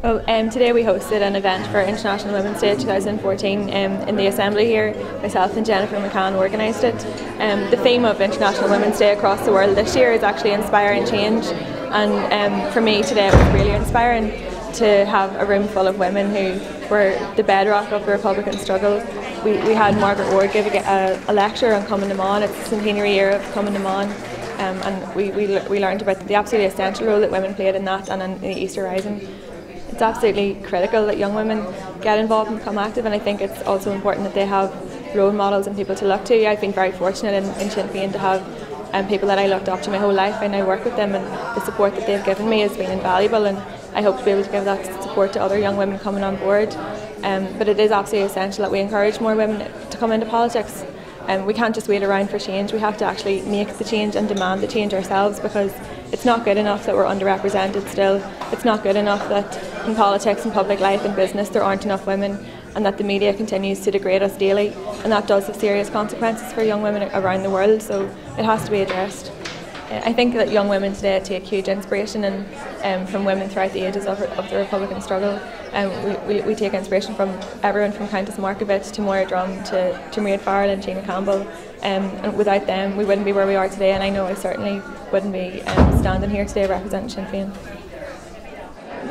Well, today we hosted an event for International Women's Day 2014 in the Assembly here. Myself and Jennifer McCann organised it. The theme of International Women's Day across the world this year is actually inspiring change, and for me today it was really inspiring to have a room full of women who were the bedrock of the Republican struggle. We had Margaret Ward give a lecture on Cumann. It's the centenary year of Cumann, and we learned about the absolutely essential role that women played in that and in the Easter Rising. It's absolutely critical that young women get involved and become active, and I think it's also important that they have role models and people to look to. I've been very fortunate in Sinn Féin to have people that I looked up to my whole life. I now work with them, and the support that they've given me has been invaluable, and I hope to be able to give that support to other young women coming on board. But it is absolutely essential that we encourage more women to come into politics. We can't just wait around for change. We have to actually make the change and demand the change ourselves, because it's not good enough that we're underrepresented still. It's not good enough that in politics and public life and business there aren't enough women, and that the media continues to degrade us daily, and that does have serious consequences for young women around the world, so it has to be addressed. I think that young women today take huge inspiration from women throughout the ages of the Republican struggle. We take inspiration from everyone from Countess Markievicz to Moira Drum to Maid Farrell and Gina Campbell, and without them we wouldn't be where we are today, and I know I certainly wouldn't be standing here today representing Sinn Féin.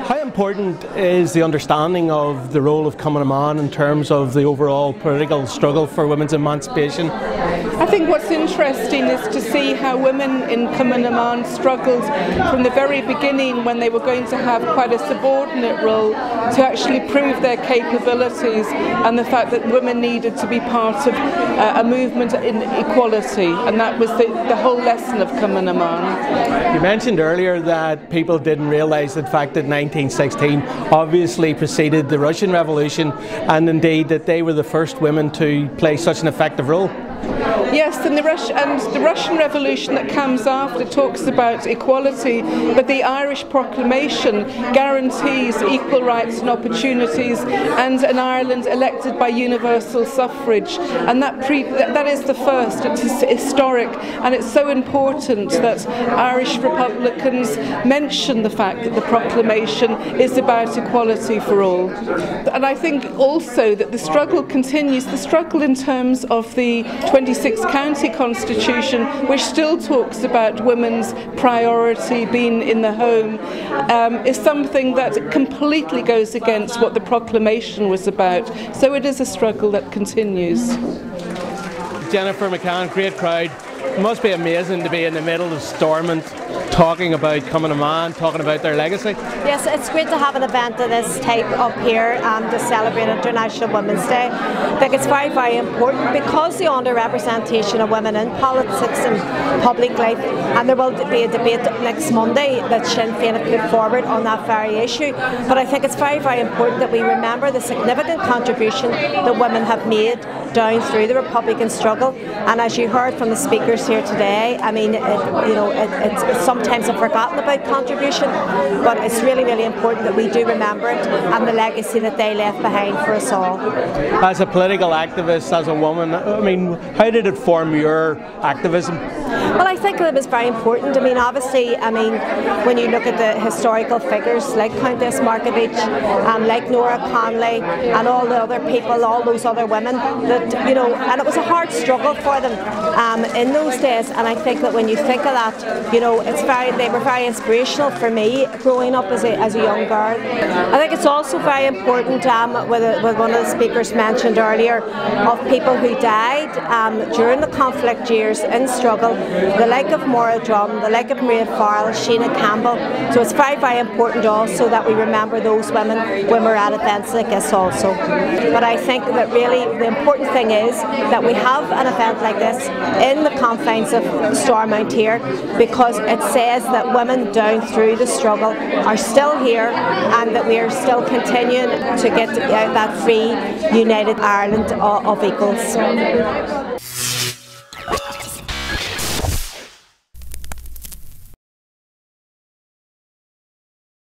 How important is the understanding of the role of Cumann in terms of the overall political struggle for women's emancipation? I think what's interesting is to see how women in Cumann struggled from the very beginning, when they were going to have quite a subordinate role, to actually prove their capabilities, and the fact that women needed to be part of a movement in equality, and that was the whole lesson of Cumann. You mentioned earlier that people didn't realise the fact that 1916 obviously preceded the Russian Revolution, and indeed that they were the first women to play such an effective role. Yes, and the Russian Revolution that comes after talks about equality, but the Irish Proclamation guarantees equal rights and opportunities, and an Ireland elected by universal suffrage, and that is the first. It's historic, and it's so important that Irish Republicans mention the fact that the proclamation is about equality for all. And I think also that the struggle continues, the struggle in terms of the 26 county constitution, which still talks about women's priority being in the home, is something that completely goes against what the proclamation was about. So it is a struggle that continues. Jennifer McCann, great crowd. It must be amazing to be in the middle of Stormont talking about Cumann, talking about their legacy. Yes, it's great to have an event of this type up here to celebrate International Women's Day. I think it's very, very important because the underrepresentation of women in politics and public life, and there will be a debate next Monday that Sinn Féin have put forward on that very issue. But I think it's very, very important that we remember the significant contribution that women have made down through the Republican struggle. And as you heard from the speakers here today, I mean, it's sometimes a forgotten about contribution, but it's really, really important that we do remember it and the legacy that they left behind for us all. As a political activist, as a woman, I mean, how did it form your activism? Well, I think it was very important. I mean, obviously, when you look at the historical figures like Countess Markievicz and like Nora Conley and all the other people, all those other women, that and it was a hard struggle for them in those days. And I think that when you think of that, they were very inspirational for me growing up as a young girl. I think it's also very important, with one of the speakers mentioned earlier, of people who died during the conflict years in struggle, the like of Moira Drum, the like of Maid Farrell, Gina Campbell. So it's very, very important also that we remember those women when we're at events like this also. But I think that really the important thing is that we have an event like this in the confines of Stormont here, because it says that women down through the struggle are still here, and that we are still continuing to get that free, united Ireland of equals.